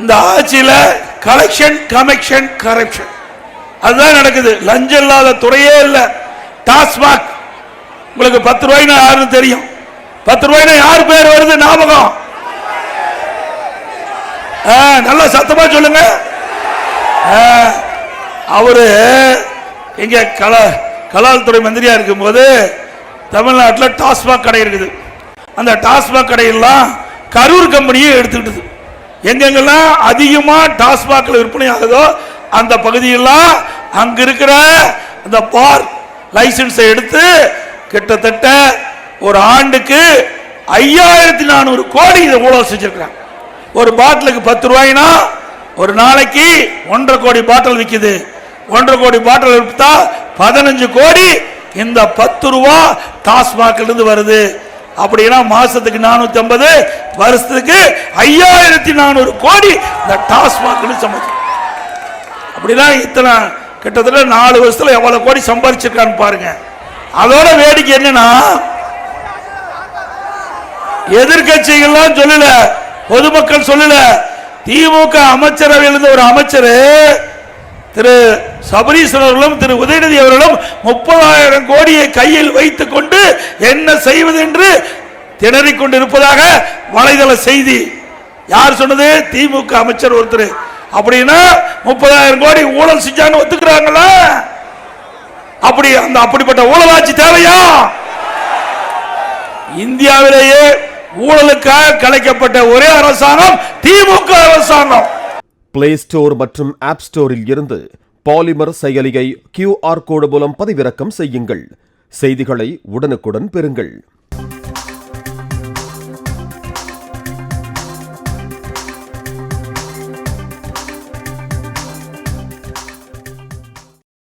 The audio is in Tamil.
இந்த ஆட்சியில கலெக்ஷன் கமிஷன் கரப்ஷன் அதுதான் நடக்குது. லஞ்சம் இல்லாத துறையே இல்ல. டாஸ்மாக் உங்களுக்கு 10 ரூபாய்னா யாருன்னு தெரியும். 10 ரூபாய்னா யார் பேர் வருது ஞாபகம்? நல்லா சத்தமா சொல்லுங்க. அவரு எங்க கலால்துறை மந்திரியா இருக்கும் போது தமிழ்நாட்டில் டாஸ்மாக் கடை இருக்குது. அந்த டாஸ்மாக் கடையெல்லாம் கரூர் கம்பெனியை எடுத்துக்கிட்டது. எங்கெங்கெல்லாம் அதிகமா டாஸ்மாக்ல விற்பனை ஆகுதோ அந்த பகுதியெல்லாம் அங்க இருக்கிற அந்த பார் லைசன்ஸை எடுத்து கிட்டத்தட்ட ஒரு ஆண்டுக்கு 5400 கோடி இதை ஊழல் செஞ்சிருக்கிறாங்க. ஒரு பாட்டிலுக்கு 10 ரூபாய்னா ஒரு நாளைக்கு 1.5 கோடி பாட்டில் விற்குது. 1.5 கோடி பாட்டில் விற்றா 15 கோடி இந்த 10 ரூபா டாஸ்மாக்ல இருந்து வருது. அப்படின்னா மாசத்துக்கு 450, வருஷத்துக்கு 5400 கோடி இந்த டாஸ்மாக் சம்பாதிச்சு. அப்படின்னா இத்தனை கிட்டத்தட்ட 4 வருஷத்துல எவ்வளவு கோடி சம்பாதிச்சிருக்கான்னு பாருங்க. அதோட வேடிக்கை என்னன்னா எதிர்கட்சிகள்லாம் சொல்லல, பொதுமக்கள் சொல்லல. திமுக அமைச்சரவையில் இருந்த ஒரு அமைச்சர் திரு சபரீசன் அவர்களும் திரு உதயநிதி அவர்களும் 30,000 கோடியை கையில் வைத்துக் கொண்டு என்ன செய்வது என்று திணறிக் கொண்டிருப்பதாக வலைதள செய்தி. யார் சொன்னது? திமுக அமைச்சர் ஒருத்தர். அப்படின்னா 30,000 கோடி ஊழல் செஞ்சான்னு ஒத்துக்கிறாங்களா? அப்படிப்பட்ட ஊழலாட்சி தேவையா? இந்தியாவிலேயே ஊழலுக்காக கலைக்கப்பட்ட ஒரே அரசாங்கம் திமுக அரசாங்கம். பிளே ஸ்டோர் மற்றும் ஆப் ஸ்டோரில் இருந்து பாலிமர் செயலியை QR கோடு மூலம் பதிவிறக்கம் செய்யுங்கள். செய்திகளை உடனுக்குடன் பெறுங்கள்.